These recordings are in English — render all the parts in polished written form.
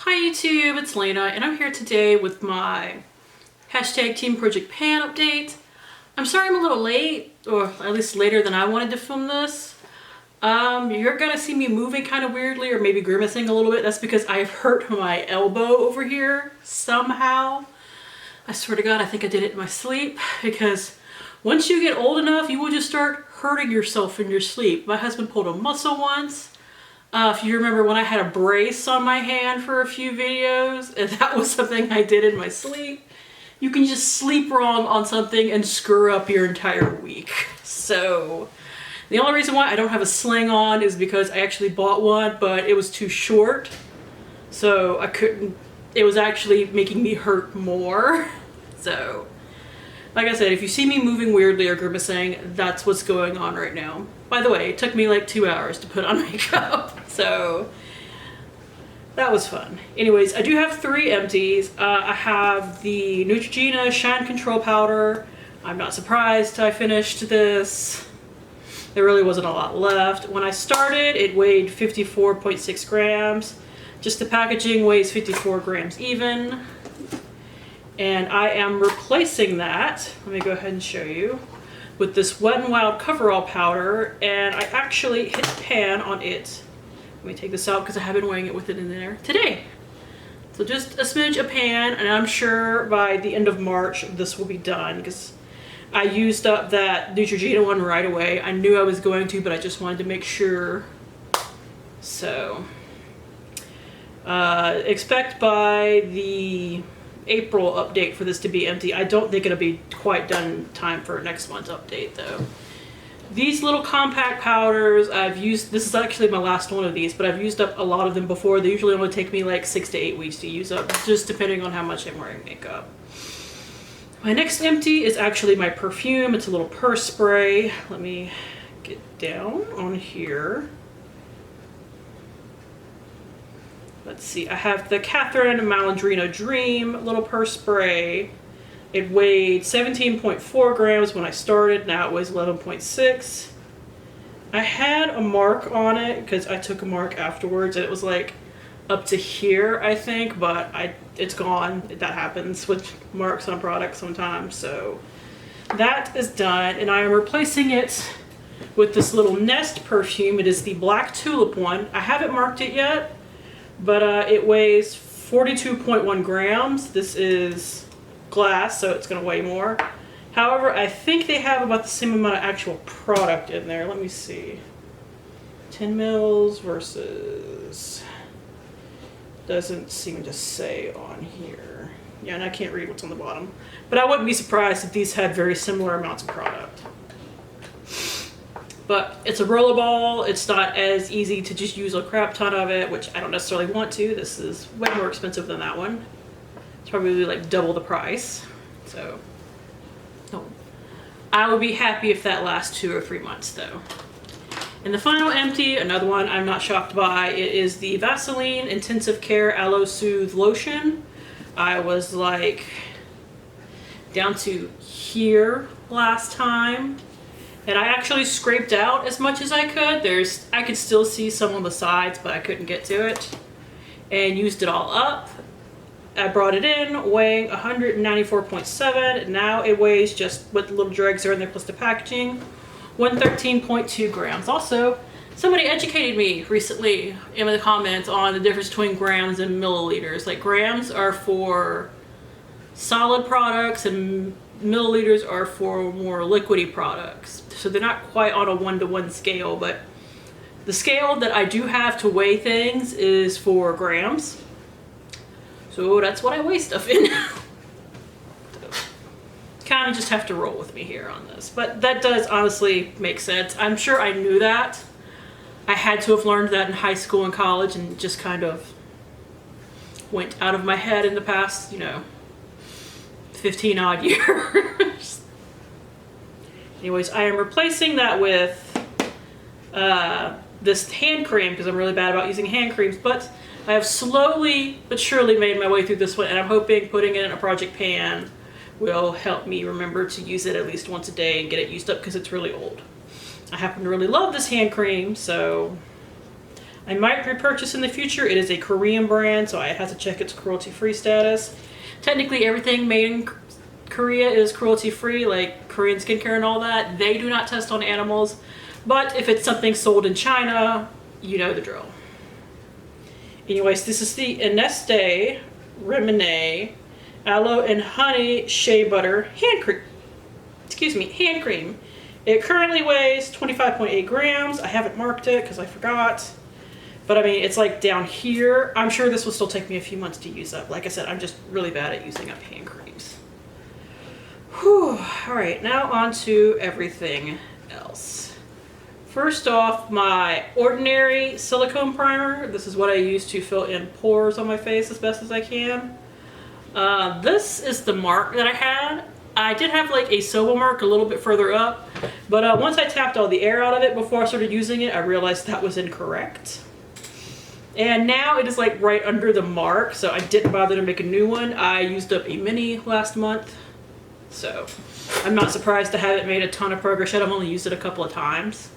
Hi YouTube, it's Lena, and I'm here today with my hashtag teamprojectpan update. I'm sorry I'm a little late, or at least later than I wanted to film this. You're gonna see me moving kind of weirdly or maybe grimacing a little bit. That's because I've hurt my elbow over here somehow. I swear to God, I think I did it in my sleep, because once you get old enough, you will just start hurting yourself in your sleep. My husband pulled a muscle once. If you remember when I had a brace on my hand for a few videos, and that was something I did in my sleep. You can just sleep wrong on something and screw up your entire week. So the only reason why I don't have a sling on is because I actually bought one, but it was too short. So I couldn't, it was actually making me hurt more. So like I said, if you see me moving weirdly or grimacing, that's what's going on right now. By the way, it took me like 2 hours to put on makeup, so that was fun. Anyways, I do have 3 empties. I have the Neutrogena Shine Control Powder. I'm not surprised I finished this. There really wasn't a lot left. When I started, it weighed 54.6 grams. Just the packaging weighs 54 grams even. And I am replacing that, let me go ahead and show you, with this Wet n Wild Coverall powder, and I actually hit the pan on it. Let me take this out because I have been weighing it with it in there today. So just a smidge of pan, and I'm sure by the end of March this will be done, because I used up that Neutrogena one right away. I knew I was going to, but I just wanted to make sure. So expect by the April update for this to be empty. I don't think it'll be quite done in time for next month's update though. These little compact powders I've used, this is actually my last one of these, but I've used up a lot of them before. They usually only take me like 6 to 8 weeks to use up, just depending on how much I'm wearing makeup. My next empty is actually my perfume. It's a little purse spray. Let me get down on here. Let's see, I have the Catherine Malandrino Dream little purse spray. It weighed 17.4 grams when I started, now it weighs 11.6. I had a mark on it because I took a mark afterwards, and it was like up to here, I think, but it's gone. That happens with marks on products sometimes, so that is done, and I am replacing it with this little Nest perfume. It is the Black Tulip one. I haven't marked it yet, but it weighs 42.1 grams. This is glass, so it's going to weigh more. However, I think they have about the same amount of actual product in there. Let me see. 10 mils versus... doesn't seem to say on here. Yeah, and I can't read what's on the bottom. But I wouldn't be surprised if these had very similar amounts of product. But it's a rollerball. It's not as easy to just use a crap ton of it, which I don't necessarily want to. This is way more expensive than that one. It's probably like double the price. So, oh, I would be happy if that lasts 2 or 3 months though. And the final empty, another one I'm not shocked by, it is the Vaseline Intensive Care Aloe Soothe Lotion. I was like down to here last time. And I actually scraped out as much as I could. I could still see some on the sides, but I couldn't get to it. And used it all up. I brought it in, weighing 194.7. Now it weighs, just with the little dregs are in there plus the packaging, 113.2 grams. Also, somebody educated me recently in the comments on the difference between grams and milliliters. Like, grams are for solid products and milliliters are for more liquidy products. So they're not quite on a 1-to-1 scale, but the scale that I do have to weigh things is for grams. So that's what I weigh stuff in. So, kind of just have to roll with me here on this. But that does honestly make sense. I'm sure I knew that. I had to have learned that in high school and college, and just kind of went out of my head in the past, 15 odd years. Anyways, I am replacing that with this hand cream, because I'm really bad about using hand creams, but I have slowly but surely made my way through this one, and I'm hoping putting it in a project pan will help me remember to use it at least once a day and get it used up, because it's really old. I happen to really love this hand cream, so I might repurchase in the future. It is a Korean brand, so I have to check its cruelty-free status. Technically, everything made in Korea is cruelty-free, like Korean skincare and all that. They do not test on animals, but if it's something sold in China, you know the drill. Anyways, this is the Ineste Remine Aloe and Honey Shea Butter hand cream. Excuse me, hand cream. It currently weighs 25.8 grams. I haven't marked it because I forgot. But I mean, it's like down here. I'm sure this will still take me a few months to use up. Like I said, I'm just really bad at using up hand creams. Whew. All right, now on to everything else. First off, my ordinary silicone primer. This is what I use to fill in pores on my face as best as I can. This is the mark that I had. I did have like a silver mark a little bit further up, but once I tapped all the air out of it before I started using it, I realized that was incorrect. And now it is like right under the mark, so I didn't bother to make a new one. I used up a mini last month, so I'm not surprised to have it made a ton of progress yet. I've only used it a couple of times.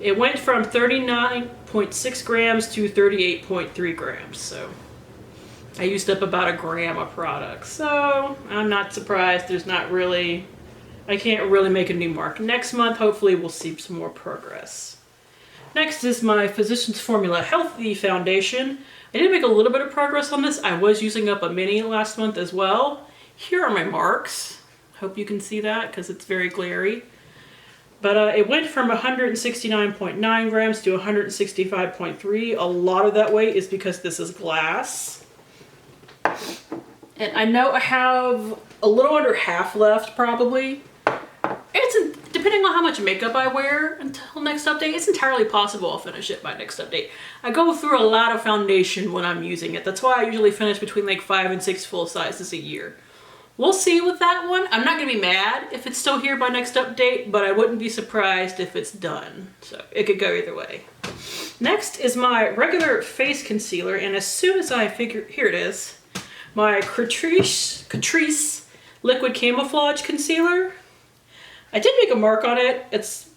It went from 39.6 grams to 38.3 grams, so I used up about a gram of product. So I'm not surprised there's not really, I can't really make a new mark. Next month, hopefully we'll see some more progress. Next is my Physicians Formula Healthy Foundation. I did make a little bit of progress on this. I was using up a mini last month as well. Here are my marks. Hope you can see that because it's very glary. But it went from 169.9 grams to 165.3. A lot of that weight is because this is glass. And I know I have a little under half left probably. Depending on how much makeup I wear until next update, it's entirely possible I'll finish it by next update. I go through a lot of foundation when I'm using it. That's why I usually finish between like 5 and 6 full sizes a year. We'll see with that one. I'm not gonna be mad if it's still here by next update, but I wouldn't be surprised if it's done. So it could go either way. Next is my regular face concealer, and as soon as I figure, here it is, my Catrice Liquid Camouflage Concealer. I did make a mark on it. It's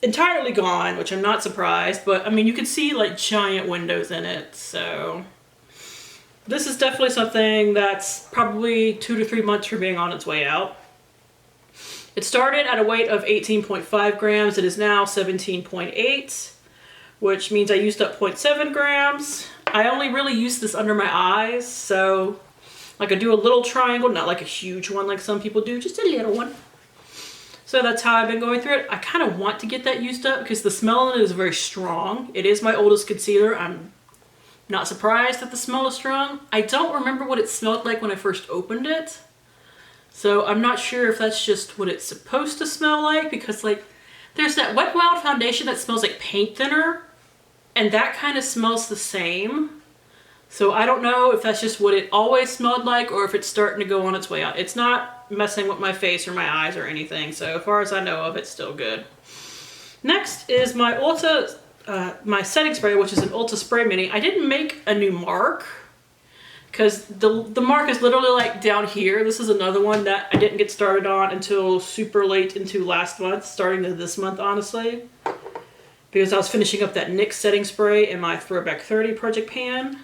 entirely gone, which I'm not surprised, but I mean, you can see like giant windows in it, so this is definitely something that's probably 2 to 3 months from being on its way out. It started at a weight of 18.5 grams. It is now 17.8, which means I used up 0.7 grams. I only really use this under my eyes, so like I do a little triangle, not like a huge one like some people do, just a little one. So that's how I've been going through it. I kind of want to get that used up because the smell in it is very strong. It is my oldest concealer. I'm not surprised that the smell is strong. I don't remember what it smelled like when I first opened it. So I'm not sure if that's just what it's supposed to smell like, because like there's that Wet n Wild foundation that smells like paint thinner, and that kind of smells the same. So I don't know if that's just what it always smelled like or if it's starting to go on its way out. It's not messing with my face or my eyes or anything, so as far as I know of, it's still good. Next is my Ulta, my setting spray, which is an Ulta Spray Mini. I didn't make a new mark because the mark is literally like down here. This is another one that I didn't get started on until super late into last month, starting to this month honestly, because I was finishing up that NYX setting spray in my Throwback 30 project pan.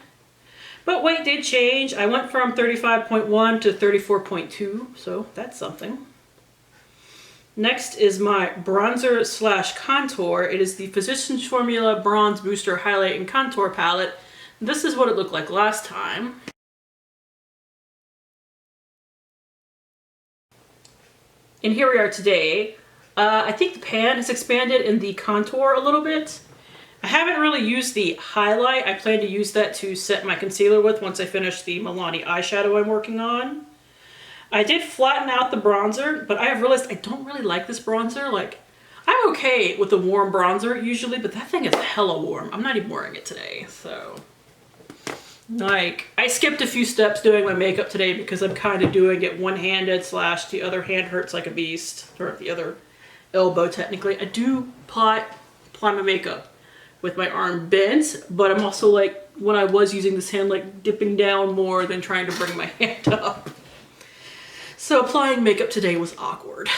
But weight did change. I went from 35.1 to 34.2, so that's something. Next is my bronzer slash contour. It is the Physicians Formula Bronze Booster Highlight and Contour Palette. This is what it looked like last time. And here we are today. I think the pan has expanded in the contour a little bit. I haven't really used the highlight. I plan to use that to set my concealer with once I finish the Milani eyeshadow I'm working on. I did flatten out the bronzer, but I have realized I don't really like this bronzer. Like, I'm okay with a warm bronzer usually, but that thing is hella warm. I'm not even wearing it today, so. Like, I skipped a few steps doing my makeup today because I'm kind of doing it one-handed / the other hand hurts like a beast, or the other elbow technically. I do apply my makeup with my arm bent, but I'm also like, when I was using this hand, like dipping down more than trying to bring my hand up. So applying makeup today was awkward.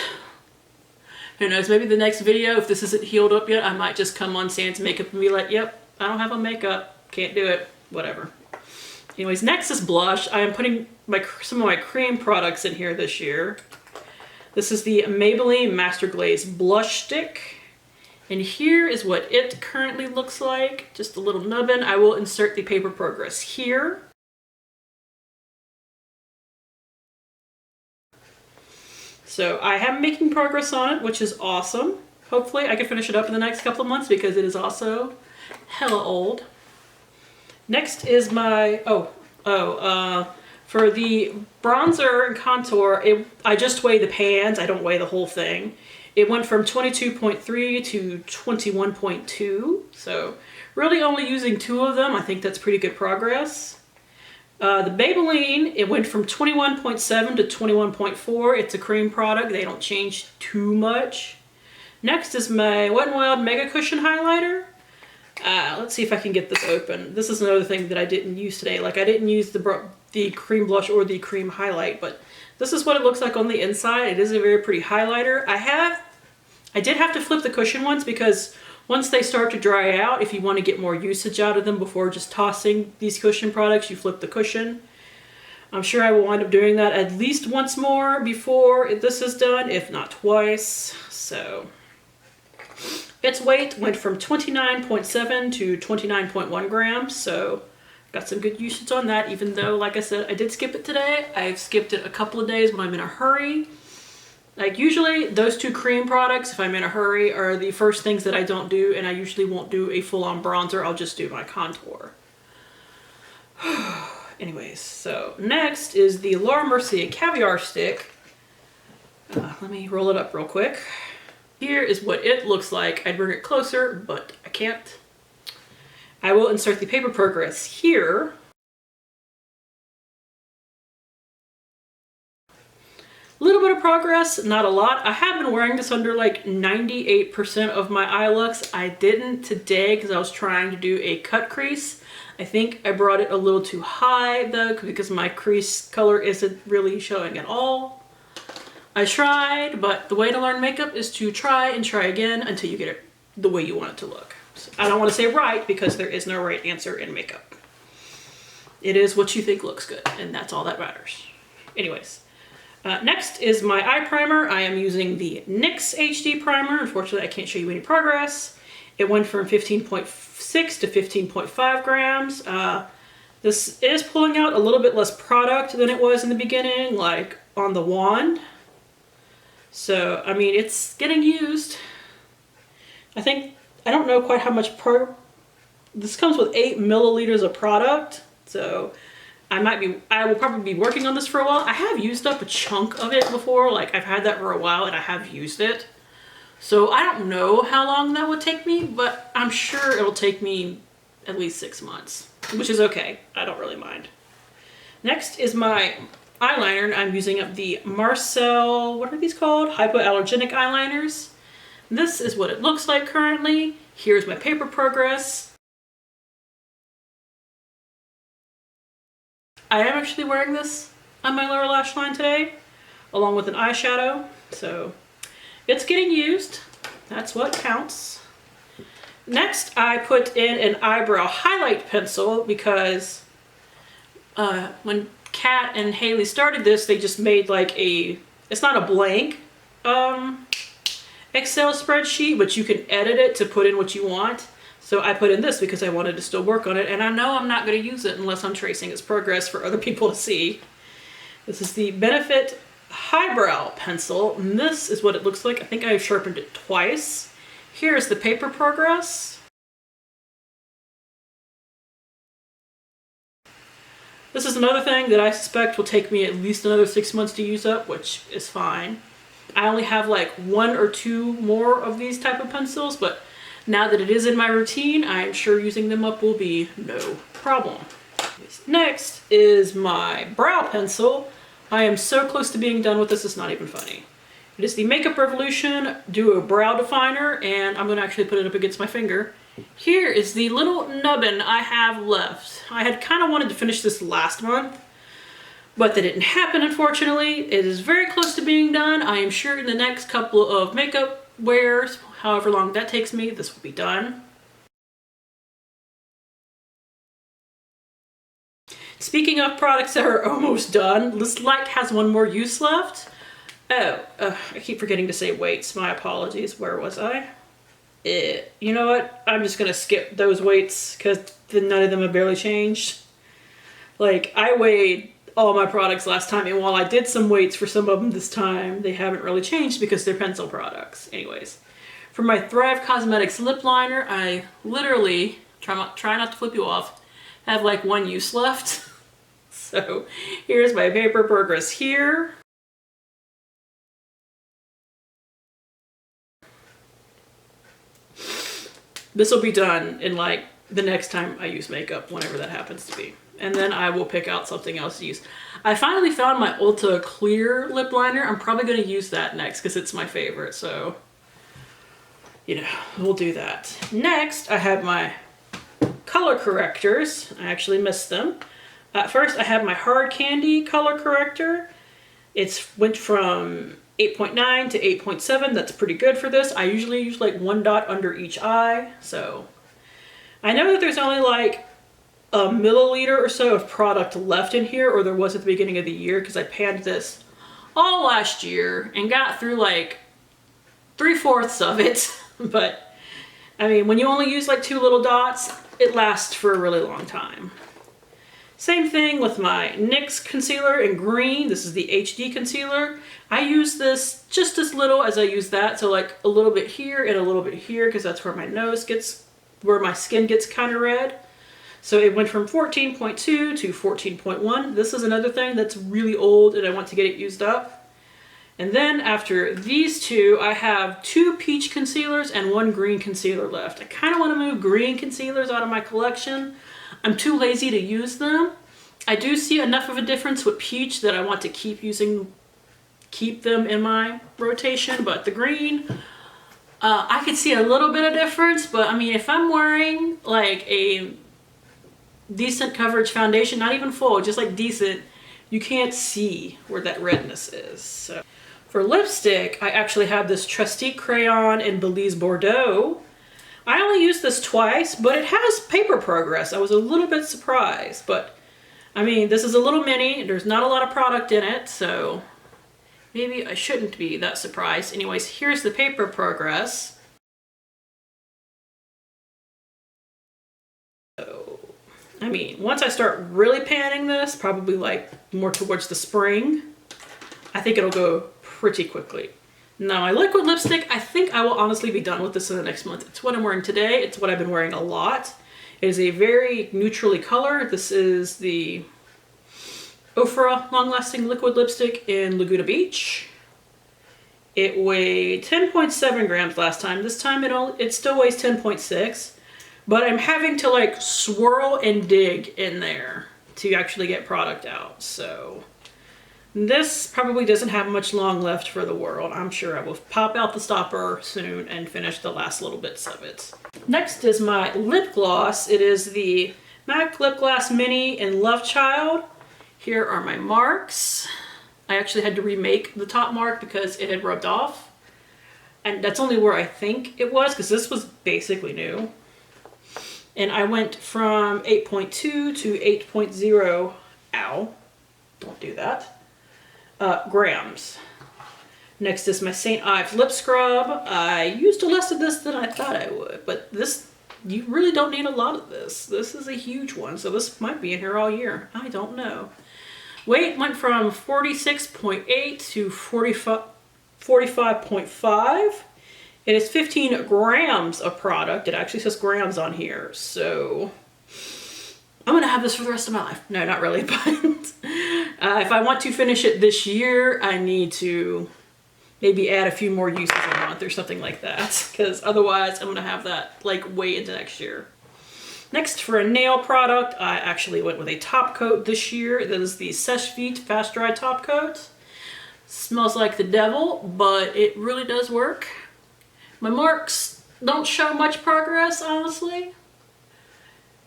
Who knows, maybe the next video, if this isn't healed up yet, I might just come on Sans makeup and be like, yep, I don't have a makeup, can't do it, whatever. Anyways, next is blush. I am putting some of my cream products in here this year. This is the Maybelline Master Glaze Blush Stick. And here is what it currently looks like. Just a little nubbin. I will insert the Paper Progress here. So I am making progress on it, which is awesome. Hopefully I can finish it up in the next couple of months because it is also hella old. Next is my, for the bronzer and contour, I just weigh the pans. I don't weigh the whole thing. It went from 22.3 to 21.2. So really only using 2 of them. I think that's pretty good progress. The Maybelline, it went from 21.7 to 21.4. It's a cream product. They don't change too much. Next is my Wet n Wild Mega Cushion Highlighter. Let's see if I can get this open. This is another thing that I didn't use today. Like I didn't use the cream blush or the cream highlight, but this is what it looks like on the inside. It is a very pretty highlighter. I did have to flip the cushion once because once they start to dry out, if you want to get more usage out of them before just tossing these cushion products, you flip the cushion. I'm sure I will wind up doing that at least once more before this is done, if not twice. So its weight went from 29.7 to 29.1 grams. So got some good usage on that, even though, like I said, I did skip it today. I've skipped it a couple of days when I'm in a hurry. Like usually those 2 cream products, if I'm in a hurry, are the first things that I don't do, and I usually won't do a full-on bronzer. I'll just do my contour. Anyways, so next is the Laura Mercier Caviar Stick. Let me roll it up real quick. Here is what it looks like. I'd bring it closer, but I can't. I will insert the Paper Progress here. A little bit of progress, not a lot. I have been wearing this under like 98% of my eye looks. I didn't today because I was trying to do a cut crease. I think I brought it a little too high though because my crease color isn't really showing at all. I tried, but the way to learn makeup is to try and try again until you get it the way you want it to look. So I don't want to say right because there is no right answer in makeup. It is what you think looks good, and that's all that matters. Anyways. Next is my eye primer. I am using the NYX HD primer. Unfortunately, I can't show you any progress. It went from 15.6 to 15.5 grams. This is pulling out a little bit less product than it was in the beginning, like on the wand. So, I mean, it's getting used. I don't know quite how much this comes with 8 milliliters of product. So I will probably be working on this for a while. I have used up a chunk of it before. Like I've had that for a while and I have used it. So I don't know how long that would take me, but I'm sure it'll take me at least 6 months, which is okay. I don't really mind. Next is my eyeliner. I'm using up the Marcel, what are these called? Hypoallergenic eyeliners. This is what it looks like currently. Here's my Paper Progress. I am actually wearing this on my lower lash line today, along with an eyeshadow, so it's getting used. That's what counts. Next, I put in an eyebrow highlight pencil because when Kat and Haley started this, they just made like it's not a blank Excel spreadsheet, but you can edit it to put in what you want. So I put in this because I wanted to still work on it, and I know I'm not going to use it unless I'm tracing its progress for other people to see. This is the Benefit Highbrow Pencil, and this is what it looks like. I think I've sharpened it twice. Here's the Paper Progress. This is another thing that I suspect will take me at least another 6 months to use up, which is fine. I only have like 1 or 2 more of these type of pencils, but now that it is in my routine, I'm sure using them up will be no problem. Next is my brow pencil. I am so close to being done with this, it's not even funny. It is the Makeup Revolution Duo Brow Definer, and I'm going to actually put it up against my finger. Here is the little nubbin I have left. I had kind of wanted to finish this last month, but that didn't happen, unfortunately. It is very close to being done. I am sure in the next couple of makeup wears, however long that takes me, this will be done. Speaking of products that are almost done, this light has one more use left. Oh, I keep forgetting to say weights. My apologies. Where was I? You know what? I'm just gonna skip those weights because none of them have barely changed. Like, I weighed all my products last time, and while I did some weights for some of them this time, they haven't really changed because they're pencil products. Anyways, for my Thrive Cosmetics lip liner, I literally, try not to flip you off, have like one use left. So here's my paper progress here. This will be done in like the next time I use makeup, whenever that happens to be. And then I will pick out something else to use. I finally found my Ulta clear lip liner. I'm probably going to use that next because it's my favorite. So, you know, we'll do that. Next, I have my color correctors. I actually missed them. First, I have my Hard Candy color corrector. It's went from 8.9 to 8.7. That's pretty good for this. I usually use like one dot under each eye. So I know that there's only like a milliliter or so of product left in here, or there was at the beginning of the year, because I panned this all last year and got through like 3/4 of it. But I mean, when you only use like 2 little dots, it lasts for a really long time. Same thing with my NYX concealer in green. This is the HD concealer. I use this just as little as I use that. So like a little bit here and a little bit here, because that's where my nose gets, where my skin gets kind of red. So it went from 14.2 to 14.1. This is another thing that's really old and I want to get it used up. And then after these two, I have 2 peach concealers and 1 green concealer left. I kind of want to move green concealers out of my collection. I'm too lazy to use them. I do see enough of a difference with peach that I want to keep them in my rotation, but the green, I could see a little bit of difference, but I mean, if I'm wearing like a decent coverage foundation, not even full, just like decent, you can't see where that redness is. So for lipstick, I actually have this Trustique crayon in Belize Bordeaux. I only used this twice, but it has paper progress. I was a little bit surprised, but I mean, this is a little mini. There's not a lot of product in it, so maybe I shouldn't be that surprised. Anyways, here's the paper progress. So, I mean, once I start really panning this, probably like more towards the spring, I think it'll go pretty quickly. Now my liquid lipstick, I think I will honestly be done with this in the next month. It's what I'm wearing today. It's what I've been wearing a lot. It is a very neutrally color. This is the Ofra long-lasting liquid lipstick in Laguna Beach. It weighed 10.7 grams last time. This time it still weighs 10.6, but I'm having to like swirl and dig in there to actually get product out. So this probably doesn't have much long left for the world. I'm sure I will pop out the stopper soon and finish the last little bits of it. Next is my lip gloss. It is the MAC Lip Gloss Mini in Love Child. Here are my marks. I actually had to remake the top mark because it had rubbed off. And that's only where I think it was, because this was basically new. And I went from 8.2 to 8.0, ow, don't do that, grams. Next is my St. Ives Lip Scrub. I used less of this than I thought I would, but this, you really don't need a lot of this. This is a huge one, so this might be in here all year. I don't know. Weight went from 46.8 to 45.5. It is 15 grams of product. It actually says grams on here, so I'm gonna have this for the rest of my life. No, not really, but if I want to finish it this year, I need to maybe add a few more uses a month or something like that, because otherwise I'm gonna have that like way into next year. Next, for a nail product, I actually went with a top coat this year. That is the Seche Vite Fast Dry Top Coat. Smells like the devil, but it really does work. My marks don't show much progress, honestly.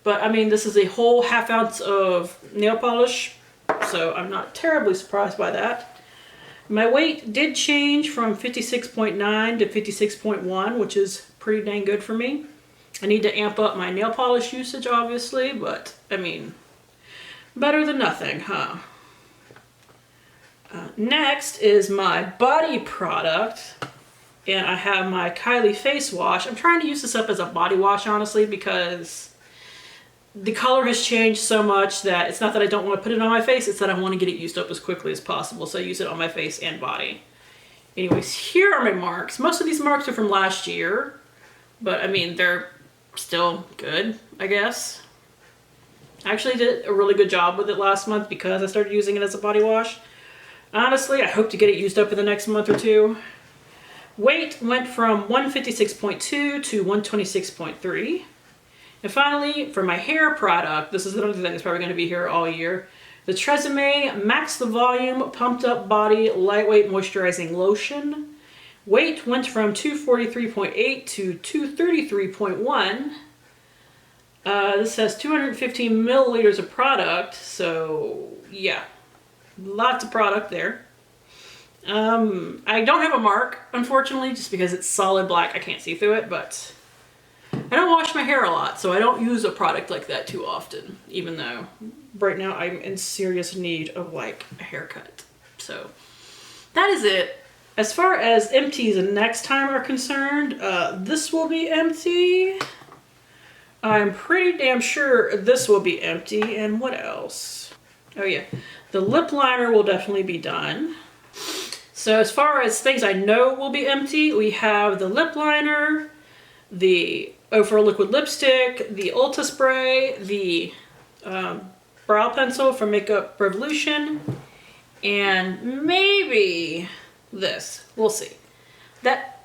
But I mean, this is a whole ½ ounce of nail polish, so I'm not terribly surprised by that. My weight did change from 56.9 to 56.1, which is pretty dang good for me. I need to amp up my nail polish usage, obviously, but I mean, better than nothing, huh? Next is my body product, and I have my Kylie face wash. I'm trying to use this up as a body wash, honestly, because the color has changed so much that it's not that I don't want to put it on my face, it's that I want to get it used up as quickly as possible, so I use it on my face and body. Anyways, here are my marks. Most of these marks are from last year, but I mean, they're still good, I guess. I actually did a really good job with it last month because I started using it as a body wash. Honestly, I hope to get it used up in the next month or two. Weight went from 156.2 to 126.3. And finally, for my hair product, this is another thing that's probably going to be here all year. The Tresemme Max the Volume Pumped Up Body Lightweight Moisturizing Lotion. Weight went from 243.8 to 233.1. This has 215 milliliters of product, so yeah. Lots of product there. I don't have a mark, unfortunately, just because it's solid black. I can't see through it, but I don't wash my hair a lot, so I don't use a product like that too often, even though right now I'm in serious need of like a haircut. So that is it. As far as empties and next time are concerned, this will be empty. I'm pretty damn sure this will be empty. And what else? Oh yeah. The lip liner will definitely be done. So as far as things I know will be empty, we have the lip liner, the Ofra liquid lipstick, the Ulta spray, the brow pencil from Makeup Revolution, and maybe this. We'll see.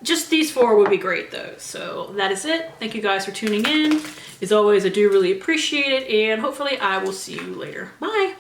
Just these four would be great though. So that is it. Thank you guys for tuning in. As always, I do really appreciate it, and hopefully I will see you later. Bye!